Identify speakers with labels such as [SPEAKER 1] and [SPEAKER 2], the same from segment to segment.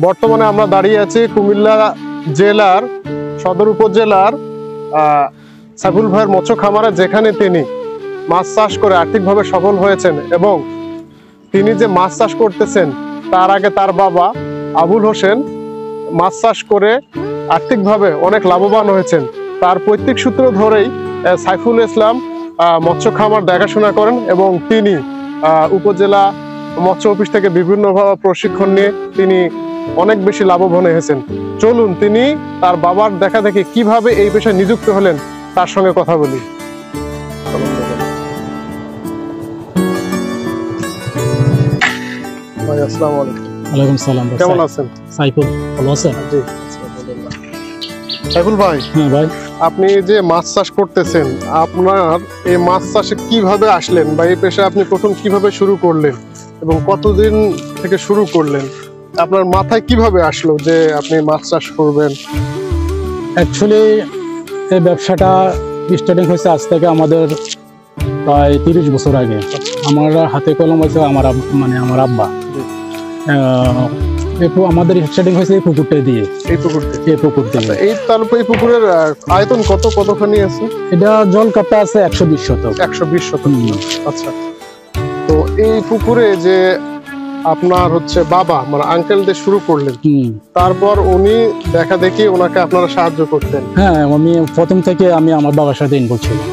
[SPEAKER 1] বর্তমানে আমরা দাঁড়িয়ে আছি কুমিল্লা জেলার সদর উপজেলার সাইফুল ভাইয়ের মৎস্য খামারে, যেখানে তিনি মাছ চাষ করে আর্থিকভাবে সফল হয়েছেন এবং তিনি যে মাছ চাষ করতেছেন তার আগে তার বাবা আবুল হোসেন মাছ চাষ করে আর্থিকভাবে অনেক লাভবান হয়েছেন। তার পৈতৃক সূত্র ধরেই সাইফুল ইসলাম মৎস্য খামার দেখাশোনা করেন এবং তিনি উপজেলা মৎস্য অফিস থেকে বিভিন্নভাবে প্রশিক্ষণ নিয়ে তিনি অনেক বেশি লাভবান হয়েছেন। চলুন তিনি তার বাবার দেখা দেখি কিভাবে এই পেশায় নিযুক্ত হলেন তার সঙ্গে কথা বলি। ভাই আসসালামু আলাইকুম।
[SPEAKER 2] ওয়ালাইকুম সালাম।
[SPEAKER 1] কেমন আছেন?
[SPEAKER 2] সাইফুল ভালো আছেন?
[SPEAKER 1] জি সাইফুল ভাই।
[SPEAKER 2] হ্যাঁ ভাই,
[SPEAKER 1] আপনি যে মাছ চাষ করতেছেন, আপনার এই মাছ চাষে কিভাবে আসলেন বা এই পেশা আপনি প্রথম কিভাবে শুরু করলেন এবং কতদিন থেকে শুরু করলেন? আপনার মাথায় কিভাবে আসলো যে আপনি মাছ চাষ করবেন?
[SPEAKER 2] অ্যাকচুয়ালি এই ব্যবসাটা স্টার্টিং হয়েছে আজ থেকে আমাদের প্রায় 30 বছর আগে। আমার হাতে কলম হয়েছে আমার আব্বা। আমাদের স্টার্টিং হয়েছে এই পুকুরটা দিয়ে। এই পুকুর দিয়ে।
[SPEAKER 1] এই পুকুরের আয়তন কতখানি আছে?
[SPEAKER 2] এটা জল কাটা আছে 120 শতক।
[SPEAKER 1] 120 শতক। আচ্ছা, তো এই পুকুরে যে আপনার হচ্ছে বাবা মানে আঙ্কেল দিয়ে শুরু করলেন, তারপর উনি দেখা দেখি ওনাকে আপনারা সাহায্য করতেন?
[SPEAKER 2] হ্যাঁ, আমি প্রথম থেকে আমি আমার বাবার সাথে ইনভলভ ছিলাম।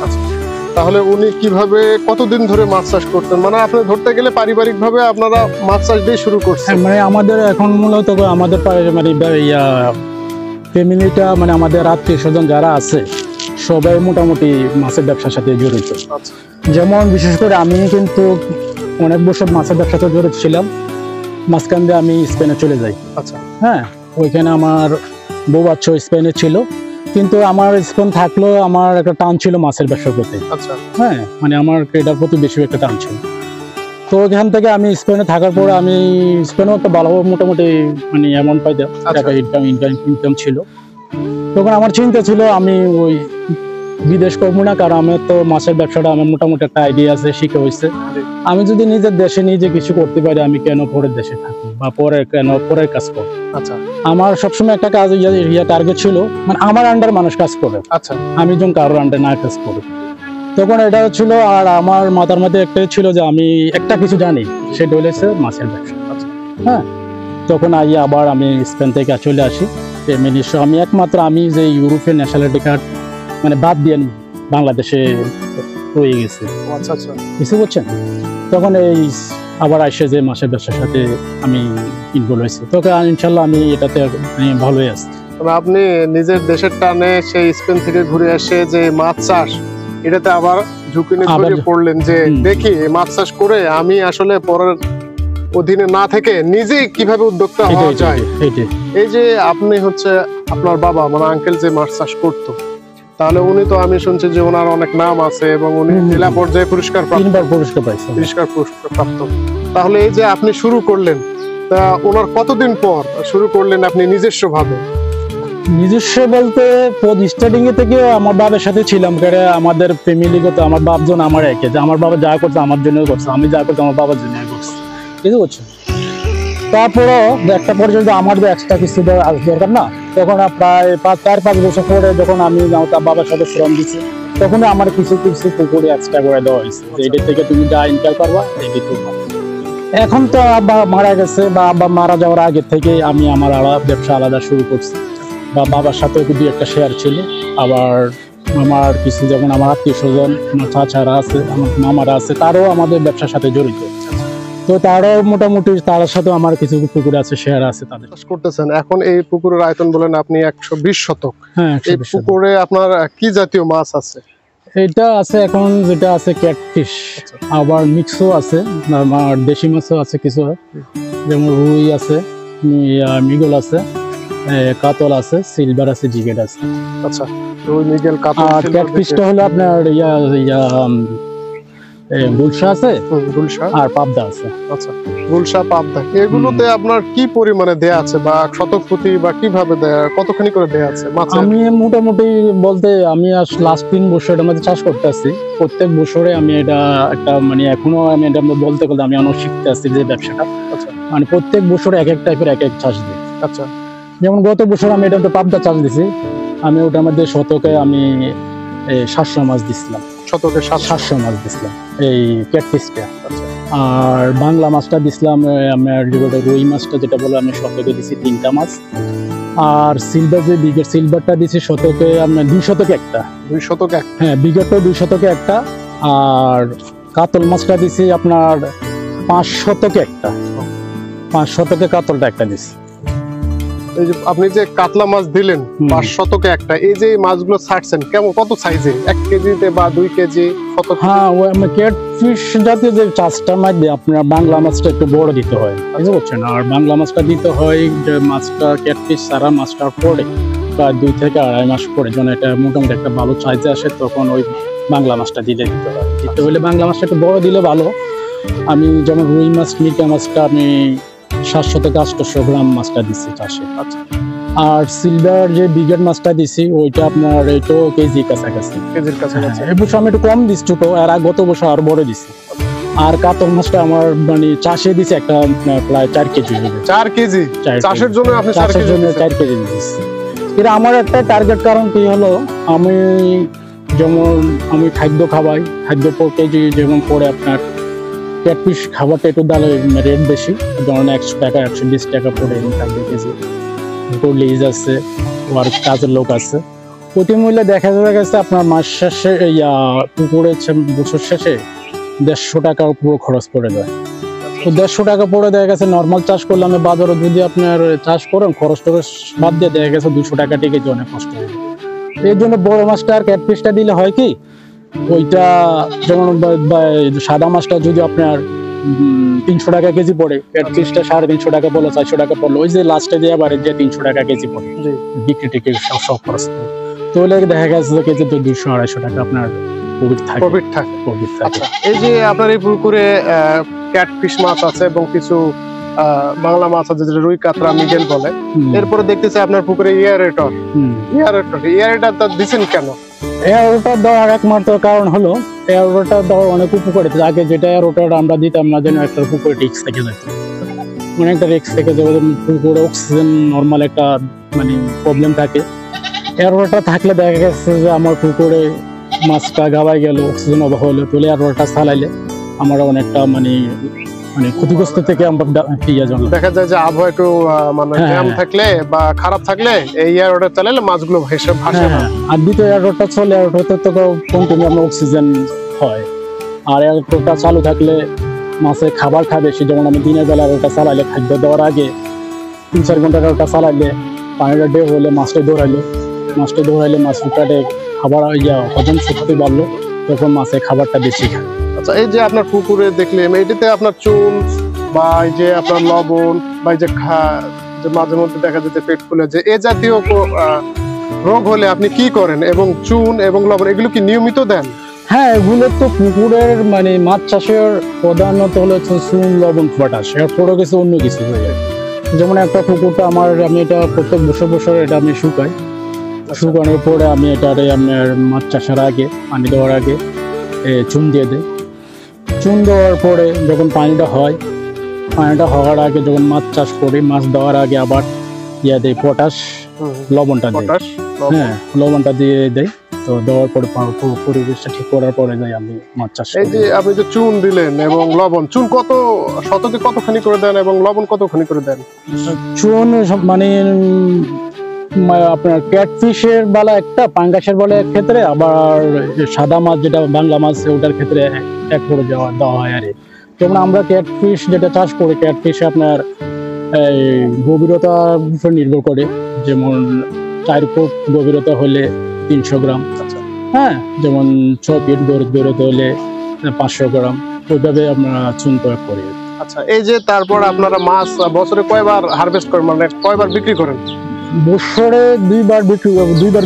[SPEAKER 1] তাহলে উনি কিভাবে কতদিন ধরে মাছ চাষ করতেন? মানে আপনি ধরতে গেলে পারিবারিক ভাবে আপনারা মাছ চাষ দিয়ে শুরু করছেন?
[SPEAKER 2] মানে আমাদের এখন মূলত আমাদের ফ্যামিলিটা মানে আমাদের আত্মীয় স্বজন যারা আছে সবাই মোটামুটি মাছের ব্যবসার সাথে জড়িত। যেমন বিশেষ করে আমি কিন্তু অনেক বছর মাছের ব্যবসাতে জড়িত ছিলাম। মাঝখান দিয়ে আমি স্পেনে চলে যাই। আচ্ছা, হ্যাঁ, ওইখানে আমার বউ বাচ্চা স্পেনে ছিল, কিন্তু আমার স্পেন থাকলেও আমার একটা টান ছিল মাছের ব্যবসার প্রতি। আচ্ছা, হ্যাঁ, মানে আমার এটার প্রতি বেশি একটা টান ছিল। তো ওইখান থেকে আমি স্পেনে থাকার পরে আমি স্পেনেও একটা ভালো মোটামুটি মানে অ্যামাউন্ট পাইতাম, টাকা ইনকাম ছিল। তখন আমার চিন্তা ছিল আমি ওই বিদেশ করবো না, কারণ আমার তো মাছের ব্যবসাটা আমার মোটামুটি একটা আইডিয়া আছে, শিখে হয়েছে। আমি যদি নিজের দেশে নিজে কিছু করতে পারি, আমি কেন পরের দেশে থাকি বা পরের কাজ করবো? আচ্ছা, আমার সবসময় একটা কাজ টার্গেট ছিল, মানে আমার আন্ডার মানুষ কাজ করে। আচ্ছা, আমি যখন কারোর আন্ডার না কাজ করি, তখন এটা ছিল। আর আমার মাথার মধ্যে একটাই ছিল যে আমি একটা কিছু জানি, সেটা হয়েছে মাছের ব্যবসা। আচ্ছা, হ্যাঁ, তখন আবার আমি স্পেন থেকে চলে আসি ফ্যামিলি সহ। আমি একমাত্র আমি যে ইউরোপিয়ান ন্যাশনালিটি কার্ড মানে বাদ দিয়ে বাংলাদেশে রয়ে গেছি। আচ্ছা আচ্ছা, কিছু বলছেন? তখন এই আবার আসে যে মাছের ব্যবসার সাথে আমি ইনভলভ হয়েছি। তখন ইনশাল্লাহ আমি এটাতে ভালোই আছি।
[SPEAKER 1] আপনি নিজের দেশের টানে সেই স্পেন থেকে ঘুরে আসে যে মাছ চাষ, এটাতে আবার ঝুঁকি নিয়ে পড়লেন যে দেখি মাছ চাষ করে আমি আসলে পরের অধীনে না থেকে নিজেই কিভাবে উদ্যোক্তা হওয়া যায়। এই যে আপনি হচ্ছে আপনার বাবা মানে আঙ্কেল যে মাছ চাষ করতো, তাহলে উনি তো আমি শুনছি যে ওনার অনেক নাম আছে এবং উনি জেলা পর্যায়ে পুরস্কার প্রাপ্ত। তাহলে এই যে আপনি শুরু করলেন, তা ওনার কতদিন পর শুরু করলেন আপনি নিজস্ব ভাবে?
[SPEAKER 2] নিজস্ব বলতে স্টার্টিং এ থেকে আমার বাবার সাথে ছিলাম, কারণ আমাদের ফ্যামিলিগত আমার বাপজন আমার একে, যে আমার বাবা যা করছে আমার জন্য করছে, আমি যা করছি আমার বাবার জন্য করছি, বুঝতে পারছো? তারপরেও একটা পর্যন্ত আমার যে এক্সট্রা কিছু দরকার না, তখন প্রায় 4-5 বছর পরে যখন আমি বাবার সাথে শ্রম দিচ্ছি, তখন আমার কিছু পুকুরে এক্সট্রা করে দেওয়া হয়েছে যে এটা থেকে তুমি যা ইনকাম করবা এটি করবা। এখন তো আব্বা মারা গেছে বা আব্বা মারা যাওয়ার আগে থেকে আমি আমার ব্যবসা আলাদা শুরু করছি, বা বাবার সাথে দুই একটা শেয়ার ছিল। আবার আমার কিছু যেমন আমার আত্মীয় স্বজন, আমার চাচারা আছে, আমার মামারা আছে, তারাও আমাদের ব্যবসার সাথে জড়িত। তো তারাও মোটামুটি তার সাথে আমার কিছু পুকুর আছে, শেয়ার আছে তাদের
[SPEAKER 1] করতেছেন। এখন এই পুকুরের আয়তন বলেন আপনি 120 শতক।
[SPEAKER 2] হ্যাঁ,
[SPEAKER 1] এই পুকুরে আপনার কি জাতীয় মাছ আছে?
[SPEAKER 2] এটা আছে এখন যেটা আছে ক্যাটফিশ, আবার মিক্সও আছে, আমার দেশি মাছও আছে কিছু, যেমন রুই আছে, মৃগল আছে, কাতল আছে, সিলভার আছে, জিগেট আছে।
[SPEAKER 1] আচ্ছা, রুই, মৃগেল, কাতল।
[SPEAKER 2] আর ক্যাটফিশটা হলো আপনার গুলশা আছে,
[SPEAKER 1] গুলশা আর
[SPEAKER 2] পাবদা আছে।
[SPEAKER 1] আচ্ছা, গুলশা, পাবদা, এগুলোতে আপনার কি পরিমাণে দেয়া আছে বা শতক প্রতি বা কিভাবে দেয়া, কতখানি করে দেয়া আছে?
[SPEAKER 2] আমি মোটামুটি বলতে আমি লাস্ট 3 বছর এর মধ্যে চাষ করতে আছি। প্রত্যেক বছরে আমি এটা একটা মানে এখনো আমি এটা বলতে গেলে আমি অনেক শিখতে আছি যে ব্যবসাটা। আচ্ছা, মানে প্রত্যেক বছর এক এক টাইপের এক এক চাষ দিই।
[SPEAKER 1] আচ্ছা
[SPEAKER 2] যেমন গত বছর আমি এটা তো পাবদা চাষ দিছি, আমি ওটার মধ্যে শতকে আমি 700 মাছ দিছিলাম,
[SPEAKER 1] শতকে
[SPEAKER 2] 700 মাছ দিছিলাম এই ক্যাটফিশটা। আর বাংলা মাছটা দিছিলাম আমার যেটা রুই মাছটা যেটা বলে আমি শতকে দিছি 3টা মাছ। আর সিলভার যে বিগের সিলভারটা দিছি শতকে আমি 2 শতকে একটা,
[SPEAKER 1] 2 শতকে
[SPEAKER 2] হ্যাঁ বিগেরটা 2 শতকে একটা। আর কাতল মাছটা দিছি আপনার 5 শতকে একটা, 5 শতকে কাতলটা একটা দিছি।
[SPEAKER 1] এই যে আপনি যে কাতলা মাছ দিলেন 5 শতকে একটা, এই যে মাছগুলো ছাড়ছেন কেমন কত সাইজে, 1 কেজিতে বা 2 কেজি কত?
[SPEAKER 2] হ্যাঁ ওই আমি ক্যাটফিশ জাতীয় যে চাষটার মধ্যে আপনার বাংলা মাছটা একটু বড় দিতে হয়, বুঝতে পারছেন। আর বাংলা মাছটা দিতে হয় যে মাছটা ক্যাটফিশ সারা মাছটার পরে প্রায় 2 থেকে 2.5 মাস পরে, যখন এটা মোটামুটি একটা ভালো সাইজে আসে তখন ওই বাংলা মাছটা দিতে হয়। দিতে হলে বাংলা মাছটা একটু বড় দিলে ভালো। আমি যেমন রুই মাছ মিটা মাছটা আমি 700 থেকে 800 গ্রাম মাছটা দিচ্ছি চাষে।
[SPEAKER 1] আচ্ছা
[SPEAKER 2] আর সিলভার যে বিগের মাছটা দিছি ওইটা আপনার এইটো কেজি কাছাকাছি,
[SPEAKER 1] কেজির কাছাকাছি।
[SPEAKER 2] এই বছর আমি একটু কম দিচ্ছি তো, আর গত বছর আর বড় দিছি। আর কাতল মাছটা আমার মানে চাষে দিছি একটা প্রায় 4 কেজি হবে।
[SPEAKER 1] 4 কেজি চাষের জন্য আপনি 4
[SPEAKER 2] চাষের
[SPEAKER 1] কেজি
[SPEAKER 2] জন্য 4 কেজি দিচ্ছি। এটা আমার একটা টার্গেট, কারণ কি হলো আমি যেমন আমি খাদ্য খাওয়াই, খাদ্য per কেজি যেমন পড়ে আপনার ক্যাটফিশ খাবারটা একটু দালে রেট বেশি, যেমন 100 টাকা 120 টাকা পড়ে খাদ্য কেজি। লিজ আছে, ওর কাজের লোক আছে, প্রতি মূল্যে দেখা গেছে আপনার মাস শেষে পুকুরে বছর শেষে 150 টাকা পুরো খরচ পড়ে যায়। তো 150 টাকা পড়ে দেখা গেছে নর্মাল চাষ করলে আমি বাজারে যদি আপনার চাষ করেন খরচ টরচ বাদ দিয়ে দেখা গেছে 200 টাকা টিকে অনেক কষ্ট হয়ে যায়। এর জন্য বড় মাছটা আর ক্যাটফিশটা দিলে হয় কি, ওইটা যেমন সাদা মাছটা যদি আপনার 300 টাকা কেজি পড়ে, ক্যাটফিশটা 350 টাকা পড়লো 400 টাকা পড়লো, ওই যে লাস্টে যে আবার যে 300 টাকা কেজি পড়ে বিক্রি টিকে সব খরচ পড়ে, তাহলে দেখা গেছে যে কেজি তো 200-250 টাকা আপনার প্রফিট থাকে।
[SPEAKER 1] এই যে আপনার এই পুকুরে ক্যাটফিশ মাছ আছে এবং কিছু বাংলা মাছ আছে যেটা রুই কাতরা মৃগেল বলে, এরপরে দেখতেছি আপনার পুকুরে এয়ারেটর দিচ্ছেন কেন?
[SPEAKER 2] এয়ারোটার দেওয়ার একমাত্র কারণ হলো এয়ারোটা দেওয়ার অনেক উপকারিতা। আগে যেটা এয়ারোটার আমরা দিতাম না, যেন একটা পুকুরে রিক্স থেকে যেত, অনেকটা রিক্স থেকে যাবে, পুকুরে অক্সিজেন নর্মাল একটা মানে প্রবলেম থাকে। এয়ারোটা থাকলে দেখা গেছে যে আমার পুকুরে মাছটা গাবাই গেল, অক্সিজেন অভাব হলো, তাহলে এয়ারোটা চালাইলে আমরা অনেকটা মানে ক্ষতিগ্রস্ত থেকে আমরা
[SPEAKER 1] দেখা যায় যে আবহাওয়া একটু মানে জ্যাম থাকলে বা খারাপ থাকলে এই এয়ারোটা চালালে মাছগুলো ভাসে না।
[SPEAKER 2] আর দ্বিতীয় এয়ারোটা চলে, এয়ারোটাতে তো কন্টিনিউ আমরা অক্সিজেন হয়। আর এয়ারোটা চালু থাকলে মাছে খাবার খাবে, সে যেমন আমি দিনের বেলা এয়ারোটা চালাইলে খাদ্য দেওয়ার আগে 3-4 ঘন্টা এয়ারোটা চালাইলে পানিটা ডে হলে মাছটা দৌড়াইলে মাছ ফুটাতে খাবার হজম শক্তি বাড়লো, তখন মাছে খাবারটা বেশি খায়।
[SPEAKER 1] আচ্ছা এই যে আপনার পুকুরে দেখলাম এইটাতে আপনার চুন বা এই যে আপনার লবণ বা এই যে মাঝে মধ্যে দেখা যেতে পেট ফুলে যে এ জাতীয় রোগ হলে আপনি কি করেন, এবং চুন এবং লবণ এগুলো কি নিয়মিত দেন?
[SPEAKER 2] হ্যাঁ, এগুলো তো পুকুরের মানে মাছ চাষের প্রধানত হলো চুন লবণ পটাশ, এরপরও কিছু অন্য কিছু হয়ে যায়। যেমন একটা পুকুরটা আমি এটা প্রত্যেক বছর এটা আমি শুকানোর পরে আমি এটারে আপনার মাছ চাষের আগে পানি দেওয়ার আগে চুন দিয়ে দিই। চুন দেওয়ার পরে যখন পানিটা হওয়ার আগে যখন মাছ চাষ করি, মাছ দেওয়ার আগে আবার দেয় পটাশ, লবণটা দিই। হ্যাঁ, লবণটা দিয়ে দেয়। তো দেওয়ার পরে পরিবেশটা ঠিক করার পরে যাই আমি মাছ চাষ।
[SPEAKER 1] এই যে আপনি যে চুন দিলেন এবং লবণ, চুন কত শতকে কতখানি করে দেন এবং লবণ কতখানি করে দেন?
[SPEAKER 2] চুন মানে আপনার ক্যাটফিশের বেলা একটা, পাঙ্গাসের বেলা এক ক্ষেত্রে, আবার সাদা মাছ যেটা বাংলা মাছ ওটার ক্ষেত্রে এক করে দেওয়া হয়। আর যেমন আমরা ক্যাটফিশ যেটা চাষ করি, ক্যাটফিশে আপনার এই গভীরতার উপর নির্ভর করে, যেমন 4 ফুট গভীরতা হলে 300 গ্রাম, হ্যাঁ, যেমন 6 ফিট গভীরতা হলে 500 গ্রাম, ওইভাবে আমরা চুন প্রয়োগ করি।
[SPEAKER 1] আচ্ছা এই যে তারপর আপনারা মাছ বছরে কয়বার হারভেস্ট করেন, মানে কয়বার বিক্রি করেন?
[SPEAKER 2] বছরে 2বার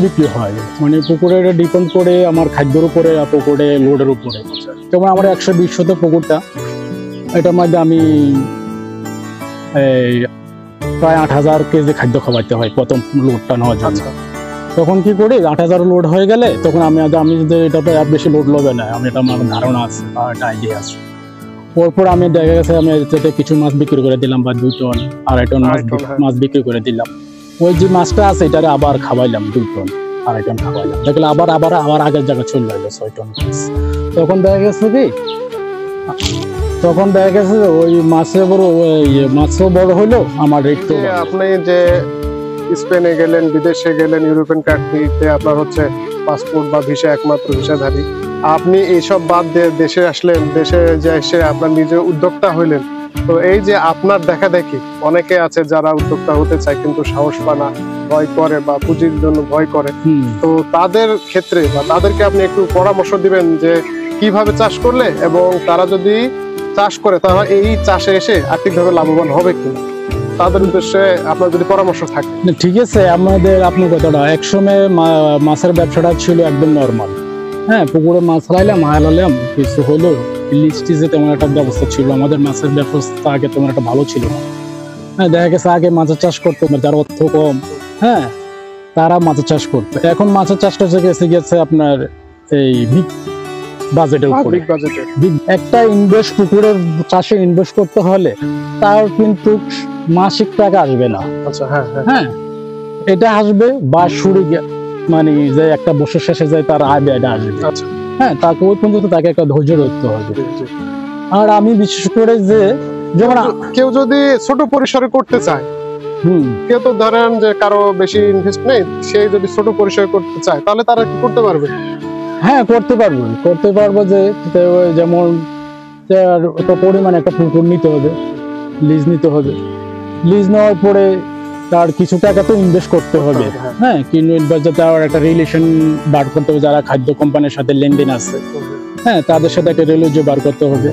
[SPEAKER 2] বিক্রি হয়, মানে পুকুরের ডিপেন্ড করে আমার খাদ্যের উপরে, পুকুরে লোডের উপরে। যেমন আমার 120 শতক পুকুরটা, এটার মধ্যে আমি প্রায় 8000 কেজি খাদ্য খাওয়াইতে হয় প্রথম লোডটা নেওয়ার জন্য। তখন কি করি, 8000 লোড হয়ে গেলে তখন আমি যদি এটাতে আর বেশি লোড লবে না, আমি এটা আমার ধারণা আছে বা একটা আইডিয়া আছে, পরপর আমি দেখা গেছে আমি এতে কিছু মাছ বিক্রি করে দিলাম, বা 2 টন 2.5 টন মাছ বিক্রি করে দিলাম। ওই যে মাছটা আছে এটারে আবার খাওয়াইলাম 2 টন 2.5 টন খাওয়াইলাম, দেখলে আবার আগের জায়গায় চলে গেলো 6 টন মাছ। তখন দেখা গেছে যে ওই মাছের মাছও বড় হইলো, আমার রেট তো।
[SPEAKER 1] আপনি যে স্পেনে গেলেন, বিদেশে গেলেন, ইউরোপিয়ান কান্ট্রিতে আপনার হচ্ছে পাসপোর্ট বা ভিসা একমাত্র ভিসাধারী, আপনি এইসব বাদ দিয়ে দেশে আসলেন, দেশে যে এসে আপনার নিজে উদ্যোক্তা হইলেন। তো এই যে আপনার দেখা দেখি অনেকে আছে যারা উদ্যোক্তা হতে চায় কিন্তু সাহস পায় না, ভয় করে বা পুঁজির জন্য ভয় করে। তো তাদের ক্ষেত্রে বা তাদেরকে আপনি একটু পরামর্শ দিবেন যে কিভাবে চাষ করলে, এবং তারা যদি চাষ করে তাহলে এই চাষে এসে আর্থিকভাবে লাভবান হবে কিনা, তাদের উদ্দেশ্যে আপনার যদি পরামর্শ থাকে।
[SPEAKER 2] ঠিক আছে, আপনার কথাটা একসময় মাছের ব্যবসাটা ছিল একদম নর্মাল। হ্যাঁ, পুকুরে মাছ হালাইলাম কিছু হলো, লিস্টিজে তেমন একটা ব্যবস্থা ছিল, আমাদের মাছের ব্যবস্থা আগে তেমন একটা ভালো ছিল না। হ্যাঁ, দেখা গেছে আগে মাছের চাষ করতো যার অর্থ কম, হ্যাঁ, তারা মাছের চাষ করতো। এখন মাছের চাষটা গেছে আপনার এই বিগ বাজেটের উপরে। একটা পুকুরের চাষে ইনভেস্ট করতে হলে তার কিন্তু মাসিক টাকা আসবে না।
[SPEAKER 1] আচ্ছা, হ্যাঁ,
[SPEAKER 2] হ্যাঁ, এটা আসবে বা মানে যে একটা বছর শেষে যায় তার আয় ব্যয়টা আসবে।
[SPEAKER 1] আচ্ছা,
[SPEAKER 2] হ্যাঁ, তাকে ওই পর্যন্ত তাকে একটা ধৈর্য রাখতে হবে। আর আমি বিশেষ করে যে যেমন
[SPEAKER 1] কেউ যদি ছোট পরিসরে করতে চায়, কেউ তো ধরেন যে কারো বেশি ইনভেস্ট নেই, সে যদি ছোট পরিসরে করতে চায় তাহলে তারা কি করতে পারবে?
[SPEAKER 2] হ্যাঁ, করতে পারবো যে যেমন পরিমাণে একটা পুকুর নিতে হবে, লিজ নিতে হবে। লিজ নেওয়ার পরে তার কিছু টাকা তো ইনভেস্ট করতে হবে। হ্যাঁ, কিন্তু তার একটা রিলেশন বার করতে হবে, যারা খাদ্য কোম্পানির সাথে লেনদেন আছে, হ্যাঁ, তাদের সাথে একটা রিলেশন বার করতে হবে,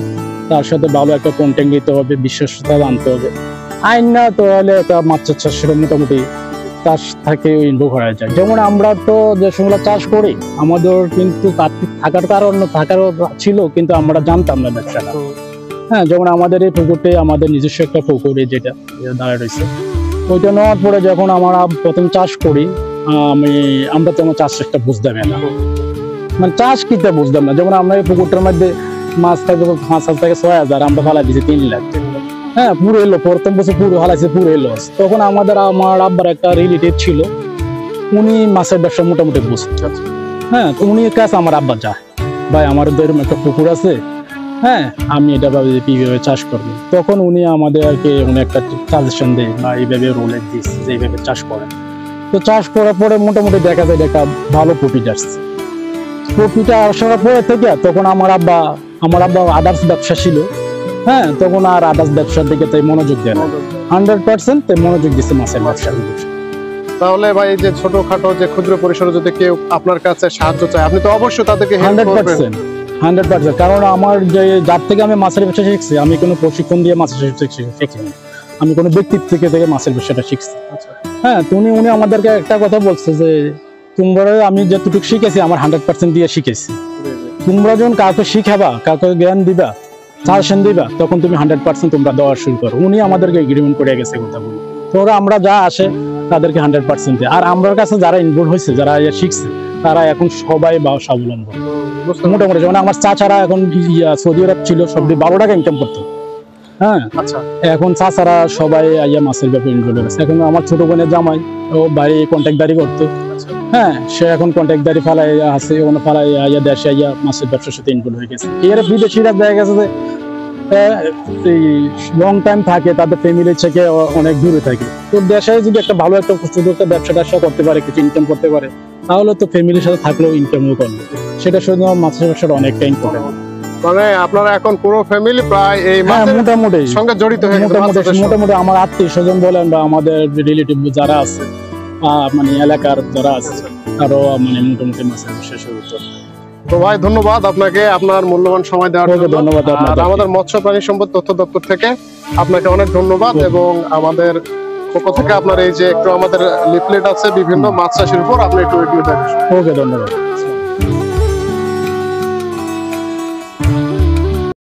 [SPEAKER 2] তার সাথে ভালো একটা কন্টেন্ট দিতে হবে, বিশ্বস্ততা আনতে হবে। আইন না তাহলে একটা মাছ চাষের মোটামুটি চাষ থাকে ইনভলভ করা যায়। যেমন আমরা তো যে সময় চাষ করি আমাদের কিন্তু থাকার কারণ ছিল, কিন্তু আমরা জানতাম না ব্যবসাটা। হ্যাঁ, যেমন আমাদের এই পুকুরতে আমাদের নিজস্ব একটা পুকুরে যেটা দাঁড়ায় রয়েছে, ওইটা নেওয়ার পরে যখন আমরা প্রথম চাষ করি আমরা তো আমার চাষটা বুঝতাম না, মানে চাষ কিটা বুঝতাম না। যেমন আমরা এই পুকুরটার মধ্যে মাছ থাকে 5,000 থেকে 6,000, আমরা ফালাই দিয়েছি 3 লাখ। হ্যাঁ, পুরো এলো, প্রথম বছর পুরো হালাইছে, পুরো এলো। তখন আমার আব্বার একটা রিলেটিভ ছিল, উনি মাছের ব্যবসা মোটামুটি বুঝতেন। হ্যাঁ, তো উনি কাছে আমার আব্বা যায়, ভাই আমার এরকম একটা পুকুর আছে, হ্যাঁ, আমি এটা ভাবি যে কিভাবে চাষ করবো। তখন উনি আমাদেরকে একটা সাজেশন দেয় বা এইভাবে রোলে দিস যে এইভাবে চাষ করেন। তো চাষ করার পরে মোটামুটি দেখা যায় একটা ভালো প্রফিট আসছে। প্রফিট আসার পরে থেকে তখন আমার আব্বা আদার্স ব্যবসা ছিল। হ্যাঁ, তখন আর আদার্স ব্যবসার দিকে তাই মনোযোগ দেয় না, 100% তাই মনোযোগ দিচ্ছে মাছের ব্যবসা।
[SPEAKER 1] তাহলে ভাই যে ছোটখাটো যে ক্ষুদ্র পরিসরে যদি কেউ আপনার কাছে সাহায্য চায়, আপনি তো অবশ্যই তাদেরকে
[SPEAKER 2] 100%, কারণ আমার যার থেকে আমি মাছের ব্যবসা শিখছি, আমি কোনো প্রশিক্ষণ দিয়ে মাছের ব্যবসা শিখিনি, আমি কোনো ব্যক্তিত্ব থেকে মাছের ব্যবসাটা শিখছি। হ্যাঁ, উনি আমাদেরকে একটা কথা বলছে যে তোমরা, আমি যতটুকু শিখেছি আমার 100% দিয়ে শিখেছি, তোমরা যখন কাউকে শিখাবা, কাউকে জ্ঞান দিবা, সাজেশন দিবা, তখন তুমি 100% তোমরা দেওয়া শুরু করো। উনি আমাদেরকে এগ্রিমেন্ট করে গেছে কথা বলি, তোরা আমরা যা আসে তাদেরকে 100% দেয়। আর আমার কাছে যারা ইনভলভ হয়েছে, যারা শিখছে, তারা এখন সবাই স্বাবলম্বী মোটামুটি। যেমন আমার চাচারা এখন সৌদি আরব ছিল, সব 12 টাকা ইনকাম করতো। হ্যাঁ, এখন চাচারা সবাই মাছের ব্যাপারে ইনভলভ হয়েছে। এখন আমার ছোট বোনের জামাই, ও বাড়ি কন্ট্রাক্টদারি করতো। হ্যাঁ, সে এখন কন্ট্রাক্টদারি ফালাই আছে, ওখানে ফালাই দেশে মাছের ব্যবসার সাথে ইনভলভ হয়ে গেছে। এর বিদেশিরা দেখা গেছে যে লং টাইম থাকে, তাদের ফ্যামিলি থেকে অনেক দূরে থাকে। তো দেশে যদি একটা ভালো একটা ছোট একটা ব্যবসা করতে পারে, কিছু ইনকাম করতে পারে, তাহলে তো ফ্যামিলির সাথে থাকলেও ইনকামও করবে। সেটা শুধু মাছের ব্যবসাটা অনেকটা ইম্পর্টেন্ট।
[SPEAKER 1] মানে আপনারা এখন পুরো ফ্যামিলি প্রায় এই মোটামুটি সঙ্গে জড়িত হয়ে গেছে।
[SPEAKER 2] মোটামুটি আমার আত্মীয় স্বজন বলেন বা আমাদের রিলেটিভ যারা আছে, মানে এলাকার যারা আছে, আরো মানে মোটামুটি মাছের ব্যবসা শুরু করতে।
[SPEAKER 1] তো ভাই ধন্যবাদ আপনাকে আপনার মূল্যবান সময় দেওয়ার জন্য।
[SPEAKER 2] ধন্যবাদ।
[SPEAKER 1] আর আমাদের মৎস্য প্রাণী সম্পদ তথ্য দপ্তর থেকে আপনাকে অনেক ধন্যবাদ, এবং আমাদের পক্ষ থেকে আপনার এই যে একটু আমাদের লিফলেট আছে বিভিন্ন মাছ চাষের উপর, আপনি একটু রিভিউ দেন।
[SPEAKER 2] ওকে, ধন্যবাদ।